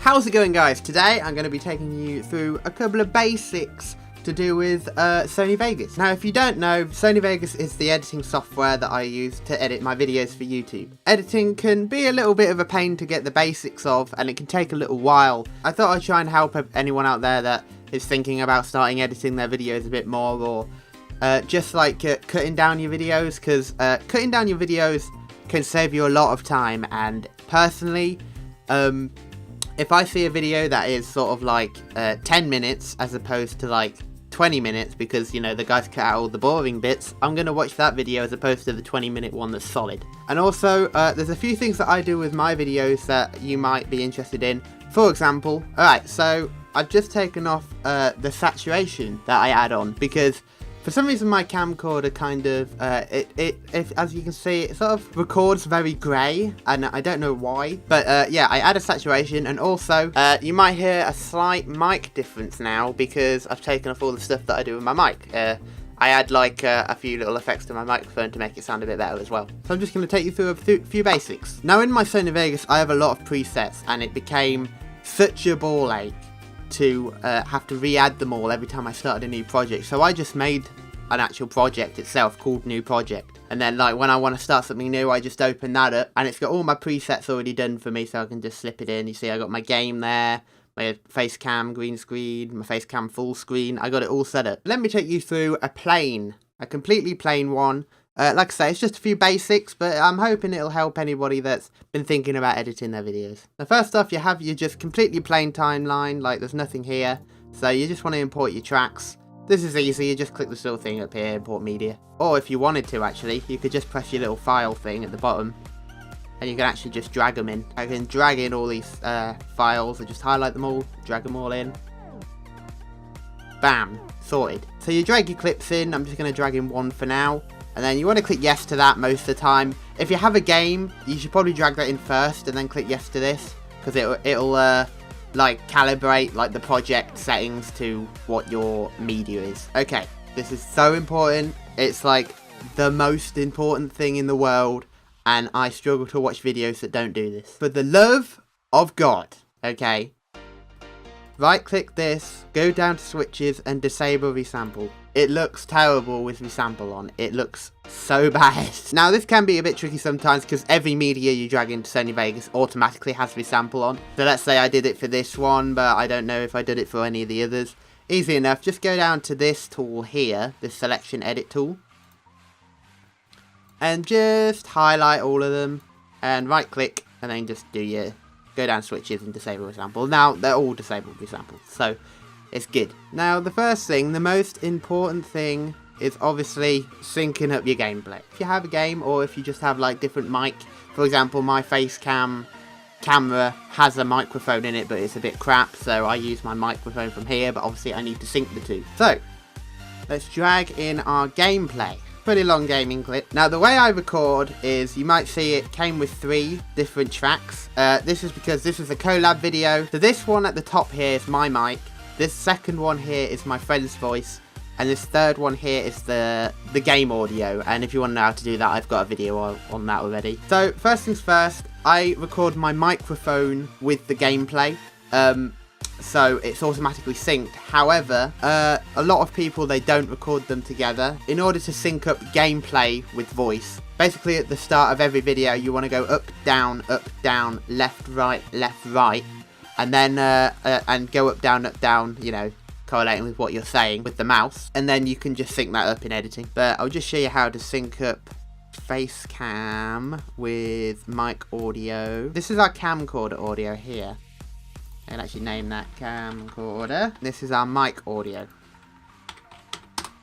How's it going, guys? Today I'm going to be taking you through a couple of basics to do with Sony Vegas. Now, if you don't know, Sony Vegas is the editing software that I use to edit my videos for YouTube. Editing can be a little bit of a pain to get the basics of, and it can take a little while. I thought I'd try and help anyone out there that is thinking about starting editing their videos a bit more, or just like cutting down your videos, because cutting down your videos can save you a lot of time. And personally, if I see a video that is sort of like 10 minutes as opposed to like 20 minutes because, you know, the guys cut out all the boring bits, I'm going to watch that video as opposed to the 20-minute one that's solid. And also, there's a few things that I do with my videos that you might be interested in. For example, alright, so I've just taken off the saturation that I add on because for some reason my camcorder kind of, as you can see, it sort of records very grey, and I don't know why. But yeah, I add a saturation, and also you might hear a slight mic difference now because I've taken off all the stuff that I do with my mic. I add like a few little effects to my microphone to make it sound a bit better as well. So I'm just going to take you through a few basics. Now in my Sony Vegas I have a lot of presets, and it became such a ball ache to have to re-add them all every time I started a new project. So I just made an actual project itself called New Project, and then like when I want to start something new, I just open that up and it's got all my presets already done for me, so I can just slip it in. You see I got my game there, my face cam green screen, my face cam full screen. I got it all set up. Let me take you through a completely plain one. Like I say, it's just a few basics, but I'm hoping it'll help anybody that's been thinking about editing their videos. Now first off, you have your just completely plain timeline, like there's nothing here, so you just want to import your tracks. This is easy, you just click this little thing up here, import media. Or if you wanted to actually, you could just press your little file thing at the bottom, and you can actually just drag them in. I can drag in all these files, and just highlight them all, drag them all in. Bam, sorted. So you drag your clips in, I'm just going to drag in one for now. And then you want to click yes to that most of the time. If you have a game, you should probably drag that in first and then click yes to this, because it'll like calibrate like the project settings to what your media is. Okay, this is so important. It's like the most important thing in the world, and I struggle to watch videos that don't do this. For the love of God, okay? Right click this, go down to switches and disable resample. It looks terrible with resample on. It looks so bad. Now this can be a bit tricky sometimes because every media you drag into Sony Vegas automatically has resample on. So let's say I did it for this one, but I don't know if I did it for any of the others. Easy enough, just go down to this tool here, this selection edit tool. And just highlight all of them and right click and then just do your, go down switches and disable resample. Now they're all disabled resample, so it's good. Now the first thing, the most important thing, is obviously syncing up your gameplay. If you have a game, or if you just have like different mic, for example my face cam camera has a microphone in it but it's a bit crap, so I use my microphone from here, but obviously I need to sync the two. So let's drag in our gameplay. Pretty long gaming clip. Now the way I record is, you might see it came with 3 different tracks. This is because this is a collab video. So this one at the top here is my mic, this second one here is my friend's voice, and this third one here is the game audio. And if you want to know how to do that, I've got a video on that already. So first things first, I record my microphone with the gameplay. So it's automatically synced. However, a lot of people, they don't record them together. In order to sync up gameplay with voice, basically at the start of every video you want to go up, down, left, right, and then and go up, down, you know, correlating with what you're saying with the mouse, and then you can just sync that up in editing. But I'll just show you how to sync up face cam with mic audio. This is our camcorder audio here. I can actually name that camcorder. This is our mic audio.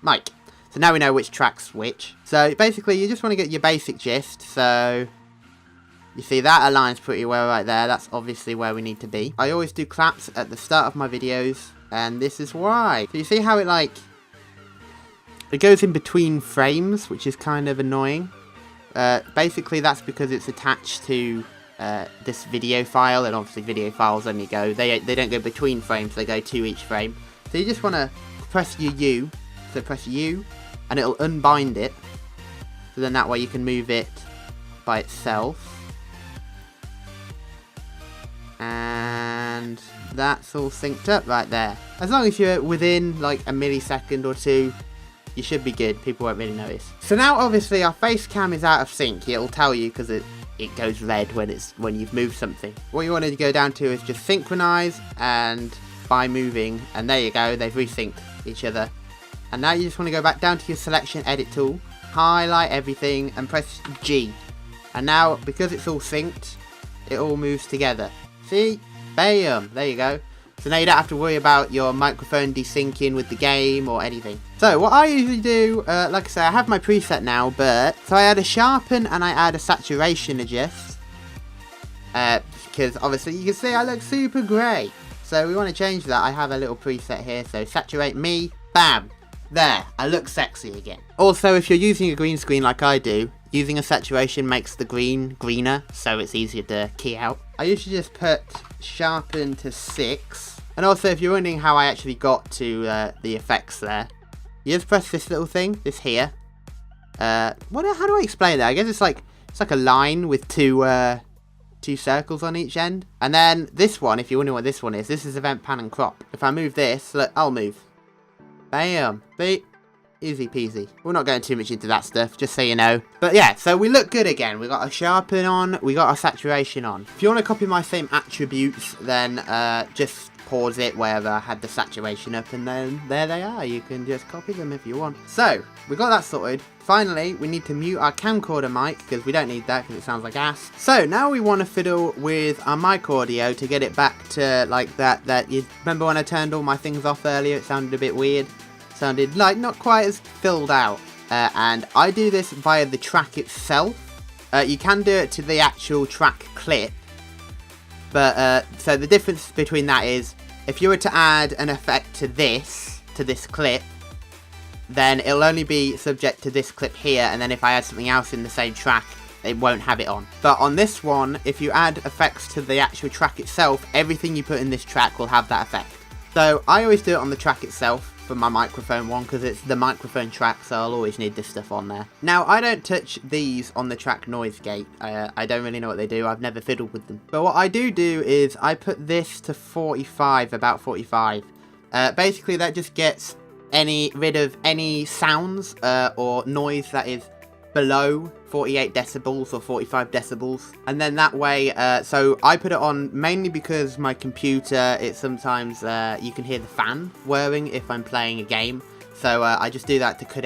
Mic. So now we know which track's which. So basically you just want to get your basic gist. So you see that aligns pretty well right there. That's obviously where we need to be. I always do claps at the start of my videos, and this is why. So you see how it goes in between frames, which is kind of annoying. Basically that's because it's attached to this video file, and obviously video files only go, they don't go between frames, they go to each frame. So you just want to press your U, so press U, and it'll unbind it, so then that way you can move it by itself. And that's all synced up right there. As long as you're within like a millisecond or two, you should be good. People won't really notice. So now obviously our face cam is out of sync. It'll tell you because it goes red when you've moved something. What you want to go down to is just synchronize and by moving, and there you go, they've resynced each other. And now you just want to go back down to your selection edit tool, highlight everything and press G. And now because it's all synced, it all moves together. See? Bam! There you go. So now you don't have to worry about your microphone desyncing with the game or anything. So what I usually do, like I say, I have my preset now, but so I add a sharpen and I add a saturation adjust. Because obviously you can see I look super grey. So we want to change that. I have a little preset here, so saturate me, bam, there, I look sexy again. Also, if you're using a green screen like I do, using a saturation makes the green greener, so it's easier to key out. I usually just put sharpen to 6. And also, if you're wondering how I actually got to the effects there, you just press this little thing, this here. How do I explain that? I guess it's like a line with two circles on each end. And then this one, if you're wondering what this one is, this is event pan and crop. If I move this, look, I'll move. Bam. See? Easy peasy. We're not going too much into that stuff, just so you know. But yeah, so we look good again. We got our sharpen on, we got our saturation on. If you want to copy my same attributes, then just pause it wherever I had the saturation up, and then there they are. You can just copy them if you want. So, we got that sorted. Finally, we need to mute our camcorder mic, because we don't need that, because it sounds like ass. So, now we want to fiddle with our mic audio to get it back to, like, that you remember when I turned all my things off earlier? It sounded a bit weird. Sounded, like, not quite as filled out. And I do this via the track itself. You can do it to the actual track clip. But, so the difference between that is, if you were to add an effect to this clip, then it'll only be subject to this clip here, and then if I add something else in the same track, it won't have it on. But on this one, if you add effects to the actual track itself, everything you put in this track will have that effect. So I always do it on the track itself for my microphone one, because it's the microphone track, so I'll always need this stuff on there. Now, I don't touch these on the track noise gate. I don't really know what they do. I've never fiddled with them. But what I do is I put this to 45, about 45. Basically, that just gets rid of any sounds or noise that is below 48 decibels or 45 decibels, and then that way, so I put it on mainly because my computer, it sometimes, you can hear the fan whirring if I'm playing a game, so I just do that to cut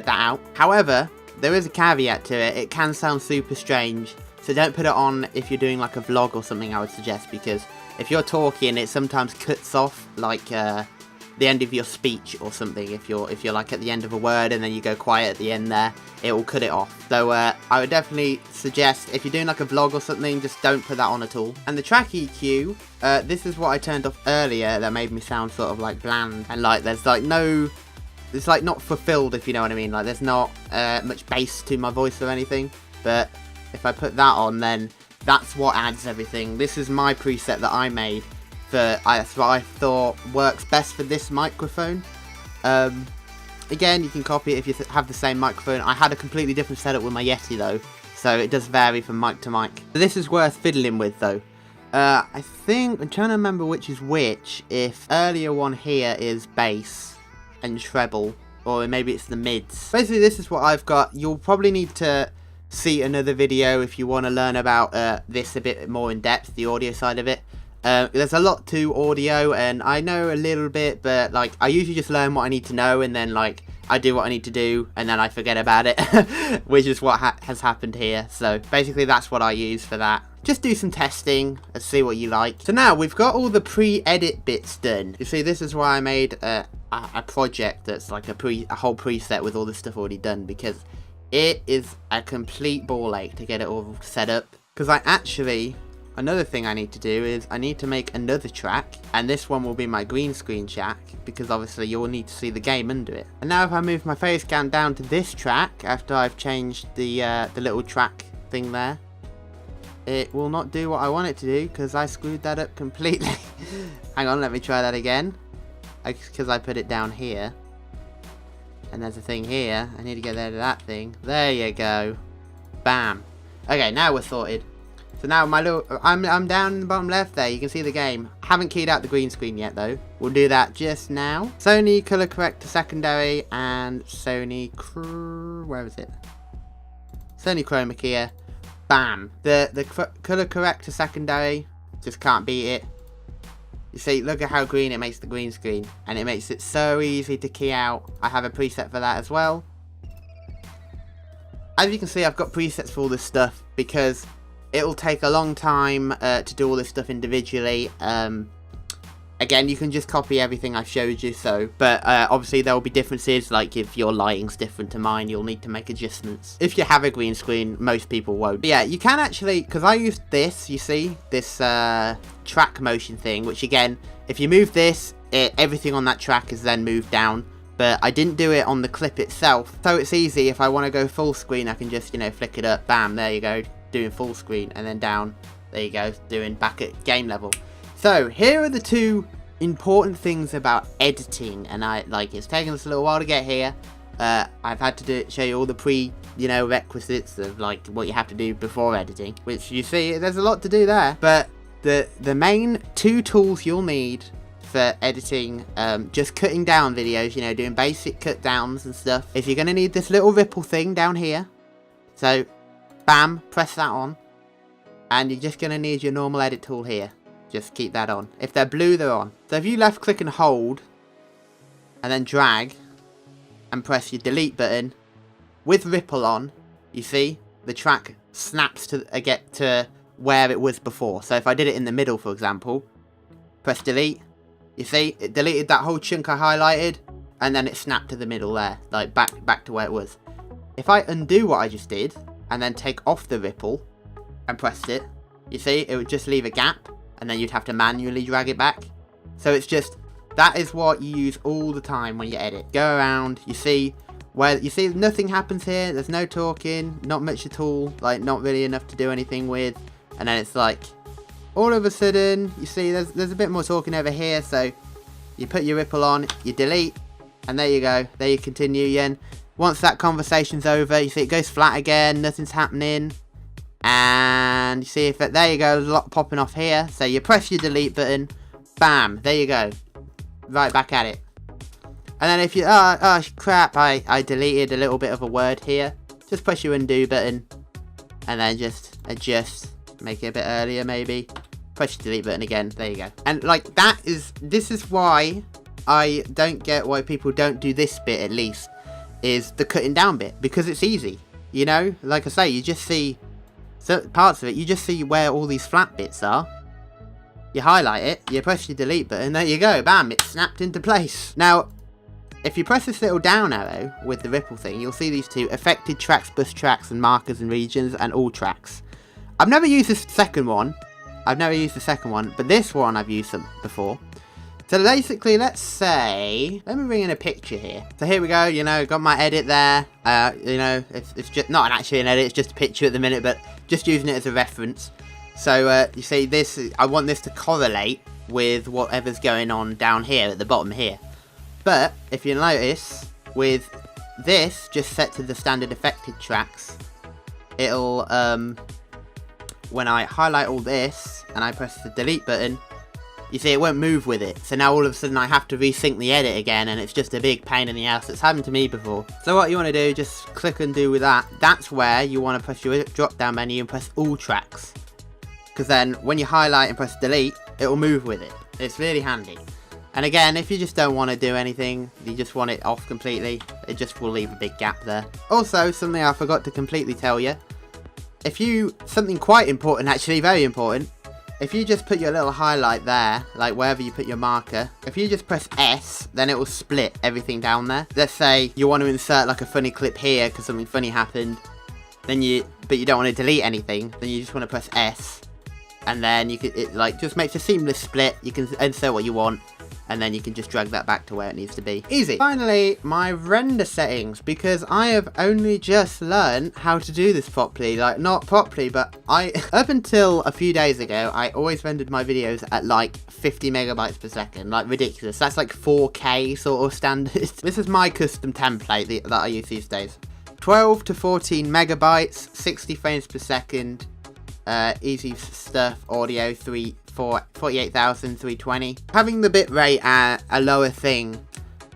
that out. However, there is a caveat to it. It can sound super strange, so don't put it on if you're doing like a vlog or something, I would suggest, because if you're talking, it sometimes cuts off, like, the end of your speech or something. If you're like at the end of a word and then you go quiet at the end there, it will cut it off. So I would definitely suggest, if you're doing like a vlog or something, just don't put that on at all. And the track EQ, this is what I turned off earlier that made me sound sort of like bland, and like there's like no, it's like not fulfilled, if you know what I mean. Like there's not much bass to my voice or anything. But if I put that on, then that's what adds everything. This is my preset that I made. That's what I thought works best for this microphone. Again, you can copy it if you have the same microphone. I had a completely different setup with my Yeti though, so it does vary from mic to mic. But this is worth fiddling with though. I think, I'm trying to remember which is which, if earlier one here is bass and treble, or maybe it's the mids. Basically, this is what I've got. You'll probably need to see another video if you want to learn about this a bit more in depth, the audio side of it. There's a lot to audio, and I know a little bit, but like I usually just learn what I need to know, and then like I do what I need to do, and then I forget about it, which is what has happened here. So basically that's what I use for that. Just do some testing and see what you like. So now we've got all the pre-edit bits done. You see, this is why I made a project that's like a whole preset with all this stuff already done, because it is a complete ball ache to get it all set up. Because another thing I need to do is I need to make another track, and this one will be my green screen track, because obviously you'll need to see the game under it. And now if I move my face cam down to this track, after I've changed the little track thing there, it will not do what I want it to do, because I screwed that up completely. Hang on, let me try that again. Because I put it down here. And there's a thing here. I need to get there to that thing. There you go. Bam. Okay, now we're sorted. So now I'm down in the bottom left there. You can see the game. Haven't keyed out the green screen yet though. We'll do that just now. Sony color corrector secondary and Sony where is it? Sony chroma keyer. Bam. The color corrector secondary, just can't beat it. You see, look at how green it makes the green screen, and it makes it so easy to key out. I have a preset for that as well. As you can see, I've got presets for all this stuff because it'll take a long time to do all this stuff individually. Again, you can just copy everything I showed you, but obviously there will be differences, like if your lighting's different to mine, you'll need to make adjustments. If you have a green screen, most people won't. But yeah, you can actually, because I used this, you see, this track motion thing, which again, if you move this, everything on that track is then moved down. But I didn't do it on the clip itself, so it's easy. If I want to go full screen, I can just, you know, flick it up, bam, there you go, doing full screen, and then down, there you go, doing back at game level. So here are the two important things about editing, and it's taken us a little while to get here. I've had to show you all the requisites of like what you have to do before editing, which you see there's a lot to do there. But the main two tools you'll need for editing, just cutting down videos, you know, doing basic cut downs and stuff, is you're gonna need this little ripple thing down here. So bam, press that on, and you're just gonna need your normal edit tool here. Just keep that on. If they're blue, they're on. So if you left click and hold, and then drag, and press your delete button, with ripple on, you see, the track snaps to where it was before. So if I did it in the middle, for example, press delete, you see, it deleted that whole chunk I highlighted, and then it snapped to the middle there, like back to where it was. If I undo what I just did, and then take off the ripple, and pressed it, you see, it would just leave a gap, and then you'd have to manually drag it back. So it's just, that is what you use all the time when you edit. Go around, you see nothing happens here, there's no talking, not much at all, like not really enough to do anything with, and then it's like, all of a sudden, you see there's a bit more talking over here, so you put your ripple on, you delete, and there you go, there you continue again. Once that conversation's over, you see it goes flat again, nothing's happening. And you see if there you go, there's a lot popping off here. So you press your delete button, bam, there you go, right back at it. And then if you, oh crap, I deleted a little bit of a word here, just press your undo button, and then just adjust, make it a bit earlier maybe, press your delete button again, there you go. And like this is why I don't get why people don't do this bit, at least, is the cutting down bit, because it's easy, you know, like I say, you just see certain parts of it, you just see where all these flat bits are, you highlight it, you press your delete button, there you go, bam, it's snapped into place. Now, if you press this little down arrow with the ripple thing, you'll see these two, affected tracks, bus tracks, and markers and regions, and all tracks. I've never used this second one, but this one I've used them before. So basically, let's say, let me bring in a picture here. So here we go, you know, got my edit there. You know, it's just not actually an edit, it's just a picture at the minute, but just using it as a reference. So you see this, I want this to correlate with whatever's going on down here at the bottom here. But if you notice, with this just set to the standard affected tracks, it'll, when I highlight all this and I press the delete button, you see it won't move with it. So now all of a sudden I have to resync the edit again, and it's just a big pain in the ass. It's happened to me before. So what you want to do, just click undo with that. That's where you want to press your drop down menu and press all tracks. Because then when you highlight and press delete, it will move with it. It's really handy. And again, if you just don't want to do anything, you just want it off completely, it just will leave a big gap there. Also, something I forgot to completely tell you. Something quite important, actually, very important. If you just put your little highlight there, like wherever you put your marker, if you just press S, then it will split everything down there. Let's say you want to insert like a funny clip here because something funny happened, but you don't want to delete anything, then you just want to press S, and then it like just makes a seamless split. You can insert what you want, and then you can just drag that back to where it needs to be. Easy. Finally, my render settings, because I have only just learned how to do this properly. Like, not properly, but up until a few days ago, I always rendered my videos at like 50 megabytes per second, like ridiculous. That's like 4K sort of standard. This is my custom template that I use these days. 12 to 14 megabytes, 60 frames per second, easy stuff, audio 48,320. Having the bitrate at a lower thing,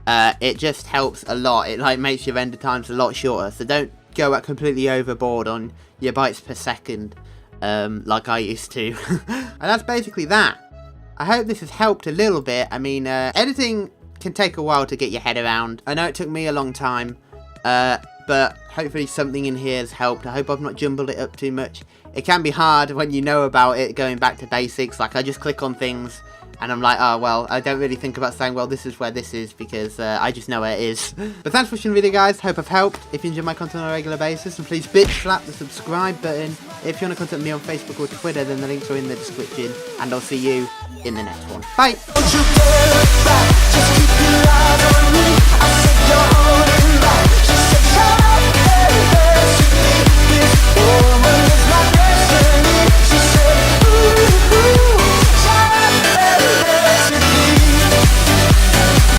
it just helps a lot. It like makes your render times a lot shorter, so don't go at completely overboard on your bytes per second like I used to. And that's basically that. I hope this has helped a little bit. I mean, editing can take a while to get your head around. I know it took me a long time, but hopefully something in here has helped. I hope I've not jumbled it up too much. It can be hard when you know about it, going back to basics. Like, I just click on things and I'm like, oh, well, I don't really think about saying, well, this is where this is, because I just know where it is. But thanks for watching the video, guys. Hope I've helped. If you enjoy my content on a regular basis, and please bitch slap the subscribe button. If you want to contact me on Facebook or Twitter, then the links are in the description. And I'll see you in the next one. Bye!